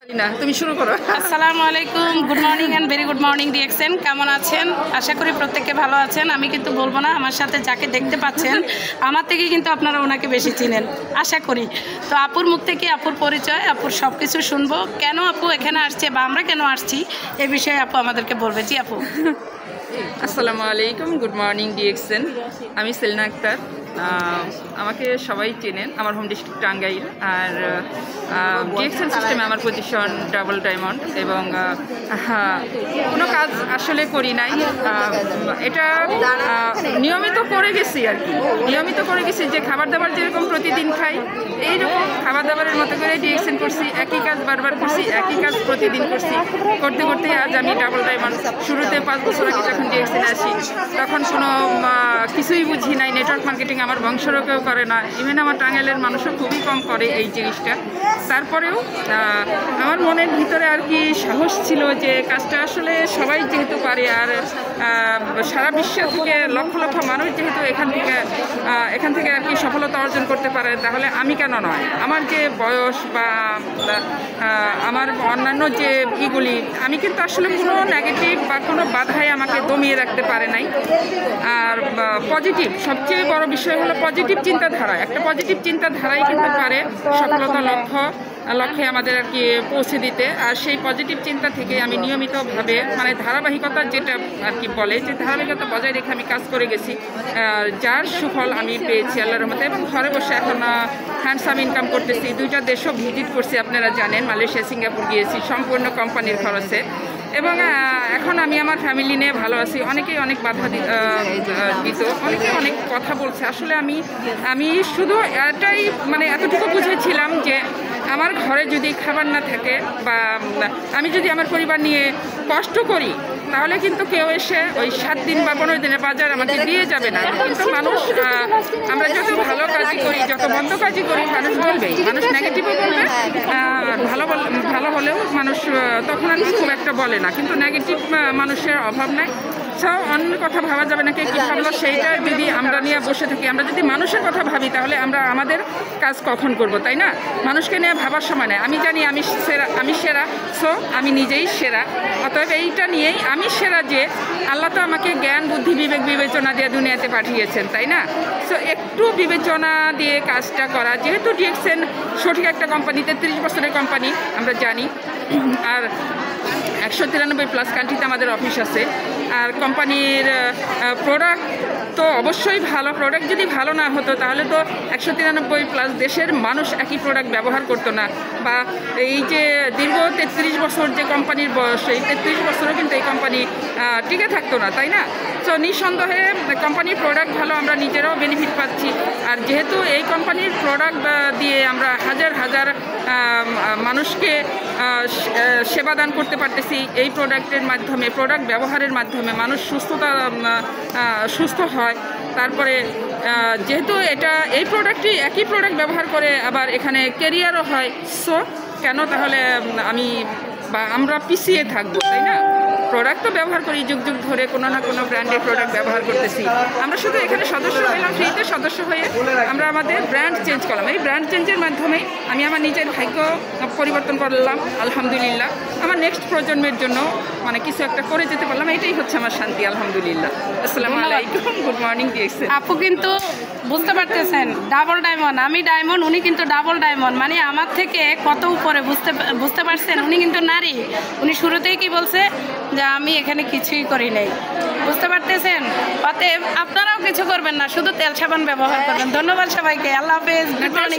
না তুমি শুরু করো। আসসালামু আলাইকুম, good morning and very good morning DXN. কেমন আছেন? আশা করি প্রত্যেকে ভালো আছেন। আমি কিন্তু বলবো না, আমার সাথে যাকে দেখতে পাচ্ছেন আমার থেকে কিন্তু আপনারা ওনাকে বেশি চিনেন আশা করি। তো আপুর মুখ থেকে আপুর পরিচয়, আপুর সব কিছু শুনবো, কেন আপু এখানে আসছে বা আমরা কেন আসছি এ বিষয়ে আপু আমাদেরকে বলবে। জি আপু। আসসালামু আলাইকুম, গুড মর্নিং ডিএক্সএন। আমি সেলিনা আক্তার। আমাকে সবাই চেনেন, আমার হোম ডিস্ট্রিক্ট টাঙ্গাইল। আর ডিএক্সএন সিস্টেমে আমার পজিশন ডাবল ডায়মন্ড, এবং কোনো কাজ আসলে করি নাই। এটা নিয়মিত করে গেছি আর কি, নিয়মিত করে গেছি যে খাবার দাবার যেরকম প্রতিদিন খাই এইরকম খাবার দাবারের মতো করে ডিএক্সএন করছি। একই কাজ বারবার করছি, একই কাজ প্রতিদিন করছি, করতে করতে আজ আমি ডাবল ডায়মন্ড। শুরুতে 5 বছর আগে যখন ডিএক্সএন আসি তখন কোনো কিছুই বুঝি নাই। নেটওয়ার্ক মার্কেটিং আমার বংশেরও কেউ করে না, ইভেন আমার টাঙ্গাইলের মানুষও খুবই কম করে এই জিনিসটা। তারপরেও আমার মনের ভিতরে আর কি সাহস ছিল যে কাজটা আসলে সবাই যেহেতু পারে, আর সারা বিশ্ব থেকে লক্ষ লক্ষ মানুষ যেহেতু এখান থেকে আর কি সফলতা অর্জন করতে পারে, তাহলে আমি কেন নয়? আমার যে বয়স বা আমার অন্যান্য যে ইগুলি, আমি কিন্তু আসলে কোনো নেগেটিভ বা কোনো বাধাই আমাকে দমিয়ে রাখতে পারে নাই। আর পজিটিভ, সবচেয়ে বড় বিষয় হলো পজিটিভ চিন্তাধারা। একটা পজিটিভ চিন্তাধারাই কিন্তু পারে সফলতা লক্ষ্যে আমাদের আর কি পৌঁছে দিতে। আর সেই পজিটিভ চিন্তা থেকে আমি নিয়মিতভাবে মানে ধারাবাহিকতা যেটা আর কি বলে, যে ধারাবাহিকতা বজায় রেখে আমি কাজ করে গেছি, যার সুফল আমি পেয়েছি আল্লাহর রহমতে। এবং ঘরে বসে এখন হ্যান্ডসাম ইনকাম করতেছি। 2টা দেশও ভিজিট করছি, আপনারা জানেন, মালয়েশিয়া সিঙ্গাপুর গিয়েছি সম্পূর্ণ কোম্পানির খরচে। এবং এখন আমি আমার ফ্যামিলি নিয়ে ভালো আছি। অনেকেই অনেক বাধা দিত, অনেকে অনেক কথা বলছে। আসলে আমি শুধু এটাই মানে এতটুকু বুঝেছিলাম যে আমার ঘরে যদি খাবার না থাকে বা আমি যদি আমার পরিবার নিয়ে কষ্ট করি, তাহলে কিন্তু কেউ এসে ওই 7 দিন বা 15 দিনের বাজার আমাকে দিয়ে যাবে না। কিন্তু মানুষ, আমরা যত ভালো কাজই করি, যত মন্দ কাজই করি, মানুষ বলবেই, মানুষ নেগেটিভও বলবে। ভালো হলেও মানুষ তখন আর কি খুব একটা বলে না, কিন্তু নেগেটিভ মানুষের অভাব নাই। সব অন্যের কথা ভাবা যাবে না, কে কী ভাবলো সেইটা যদি আমরা নিয়ে বসে থাকি। আমরা যদি মানুষের কথা ভাবি তাহলে আমরা আমাদের কাজ কখন করব, তাই না? মানুষকে নিয়ে ভাবার সময় নেই। আমি জানি আমি সেরা, সো আমি নিজেই সেরা। অতএব এইটা নিয়েই আমি সেরা যে আল্লাহ তো আমাকে জ্ঞান বুদ্ধি বিবেক বিবেচনা দিয়ে দুনিয়াতে পাঠিয়েছেন, তাই না? সো একটু বিবেচনা দিয়ে কাজটা করা। যেহেতু ডিএক্সএন সঠিক একটা কোম্পানি, 33 বছরের কোম্পানি আমরা জানি, আর 193+ কান্ট্রিতে আমাদের অফিস আছে। আর কোম্পানির প্রোডাক্ট তো অবশ্যই ভালো। প্রোডাক্ট যদি ভালো না হতো তাহলে তো 193+ দেশের মানুষ একই প্রোডাক্ট ব্যবহার করতো না। বা এই যে দীর্ঘ 33 বছর যে কোম্পানির বয়স, এই 33 বছরও কিন্তু এই কোম্পানি টিকে থাকতো না, তাই না? তো নিঃসন্দেহে কোম্পানির প্রোডাক্ট ভালো, আমরা নিজেরাও বেনিফিট পাচ্ছি। আর যেহেতু এই কোম্পানির প্রোডাক্ট দিয়ে আমরা হাজার হাজার মানুষকে সেবা দান করতে পারতেছি, এই প্রোডাক্টের মাধ্যমে, প্রোডাক্ট ব্যবহারের মাধ্যমে মানুষ সুস্থ হয়। তারপরে যেহেতু এই প্রোডাক্টটি একই প্রোডাক্ট ব্যবহার করে আবার এখানে ক্যারিয়ারও হয়, সো কেন তাহলে আমরা পিছিয়ে থাকবো, তাই না? প্রোডাক্ট তো ব্যবহার করি যুগ যুগ ধরে, কোনো না কোনো ব্র্যান্ডের প্রোডাক্ট ব্যবহার করতেছি। আমরা শুধু এখানে সদস্য হইলাম, ফ্রিতে সদস্য হয়ে আমরা আমাদের ব্র্যান্ড চেঞ্জ করলাম। এই ব্র্যান্ড চেঞ্জের মাধ্যমে আমি আমার নিজের ভাগ্য পরিবর্তন করলাম আলহামদুলিল্লাহ। আমার নেক্সট প্রজন্মের জন্য মানে কিছু একটা করে যেতে পারলাম, এটাই হচ্ছে আমার শান্তি আলহামদুলিল্লাহ। আসসালামু আলাইকুম, গুড মর্নিং ডিএক্সএন। আপু কিন্তু বুঝতে পারতেছেন ডাবল ডায়মন্ড, আমি ডায়মন্ড, উনি কিন্তু ডাবল ডায়মন্ড, মানে আমার থেকে কত উপরে। বুঝতে পারছেন? উনি কিন্তু নারী। উনি শুরুতেই কি বলছে যে আমি এখানে কিছুই করি নাই। বুঝতে পারতেছেন? অতএব আপনারাও কিছু করবেন না, শুধু তেল সাবান ব্যবহার করবেন। ধন্যবাদ সবাইকে, আল্লাহ হাফেজ, গুড মর্নিং।